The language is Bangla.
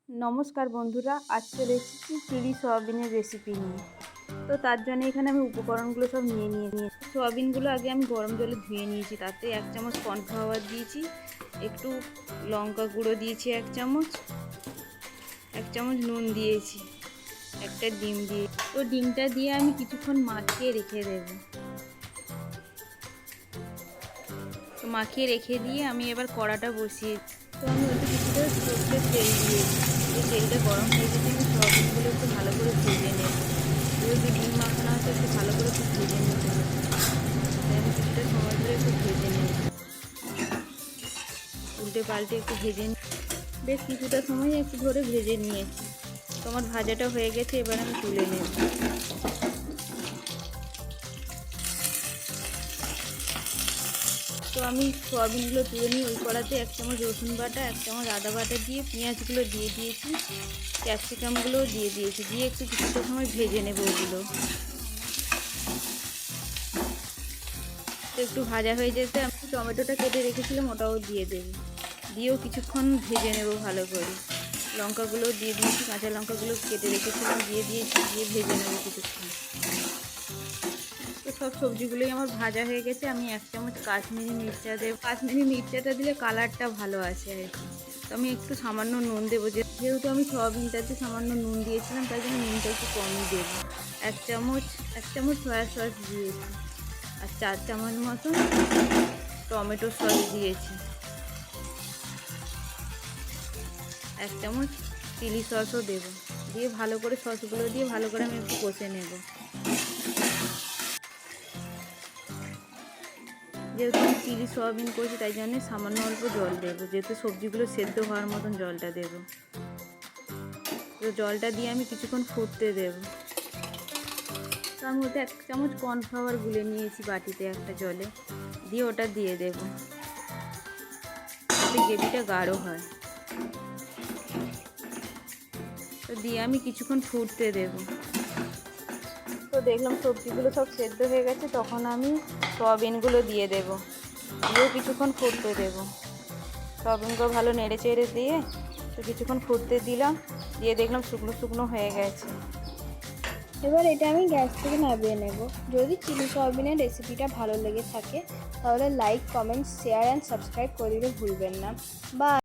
নমস্কার বন্ধুরা, আজ চলে এসেছি চিলি সয়াবিনের রেসিপি নিয়ে। তো তার জন্য এখানে আমি উপকরণগুলো সব নিয়েছি। সয়াবিনগুলো আগে আমি গরম জলে ধুয়ে নিয়েছি, তাতে 1 চামচ কর্নফ্লাওয়ার দিয়েছি, একটু লঙ্কা গুঁড়ো দিয়েছি 1 চামচ, 1 চামচ নুন দিয়েছি, একটা ডিম দিয়ে। তো ডিমটা দিয়ে আমি কিছুক্ষণ মাখিয়ে রেখে দেবো। তো মাখিয়ে রেখে দিয়ে আমি এবার কড়াটা বসিয়ে, তো আমি ওতে কিছুটা সর্ষের তেল দিয়েছি। এই তেলটা গরম হয়ে গেছে, আমি সয়াবিনগুলো একটু ভালো করে ভেজে নেব। যদি ডিম মাখানো আছে একটু ভালো করে একটু ভেজে নিতে হবে, তাই আমি কিছুটা সময় ধরে একটু ভেজে নেব, উল্টে পাল্টে একটু ভেজে বেশ কিছুটা সময় একটু ধরে ভেজে নিয়েছি। তো আমার ভাজাটা হয়ে গেছে, এবার আমি তুলে নেব। তো আমি সয়াবিনগুলো তুলে নিয়ে ওই কড়াতে 1 চামচ রসুন বাটা, 1 চামচ আদা বাটা দিয়ে পেঁয়াজগুলো দিয়ে দিয়েছি, ক্যাপসিকামগুলোও দিয়ে দিয়েছি, দিয়ে একটু কিছুটা সময় ভেজে নেব ওগুলো। তো একটু ভাজা হয়ে যেতে আমি টমেটোটা কেটে রেখেছিলাম, ওটাও দিয়ে দেবো, দিয়েও কিছুক্ষণ ভেজে নেব ভালো করে। লঙ্কাগুলোও দিয়ে দিয়েছি, কাঁচা লঙ্কাগুলো কেটে রেখেছিলাম দিয়ে দিয়েছি, দিয়ে ভেজে নেব কিছুক্ষণ। তো সব সবজিগুলোই আমার ভাজা হয়ে গেছে। আমি 1 চামচ কাশ্মীরি মির্চা দেবো, কাশ্মীরি মির্চাটা দিলে কালারটা ভালো আসে আর কি। তো আমি একটু সামান্য নুন দেবো, যেহেতু আমি সয়াবিনটাতে সামান্য নুন দিয়েছিলাম, তাই জন্য নুনটা একটু কমই দেবো। 1 চামচ সয়া সস দিয়েছি, আর 4 চামচ মতো টমেটো সস দিয়েছি, 1 চামচ চিলি সসও দেবো, দিয়ে ভালো করে সসগুলো দিয়ে ভালো করে আমি একটু কষে নেব। যেহেতু আমি চিলি সয়াবিন করছি, তাই জন্য সামান্য অল্প জল দেবো, যেহেতু সবজিগুলো সেদ্ধ হওয়ার মতন জলটা দেবো। তো জলটা দিয়ে আমি কিছুক্ষণ ফুটতে দেবো। তার মধ্যে 1 চামচ কর্নফ্লাওয়ার গুলে নিয়েছি বাটিতে একটা জলে, দিয়ে ওটা দিয়ে দেবো, যাতে গ্রেভিটা গাঢ় হয়। তো দিয়ে আমি কিছুক্ষণ ফুটতে দেবো। তো দেখলাম সবজিগুলো সব সেদ্ধ হয়ে গেছে, তখন আমি সয়াবিনগুলো দিয়ে দেবো, দিয়েও কিছুক্ষণ ফুটতে দেবো। সয়াবিনগুলো ভালো নেড়ে চেড়ে দিয়ে তো কিছুক্ষণ ফুটতে দিলাম, দিয়ে দেখলাম শুকনো শুকনো হয়ে গেছে। এবার এটা আমি গ্যাস থেকে নামিয়ে নেব। যদি চিলি সয়াবিনের রেসিপিটা ভালো লেগে থাকে তাহলে like, comment, share and subscribe করে দিতে ভুলবেন না। বা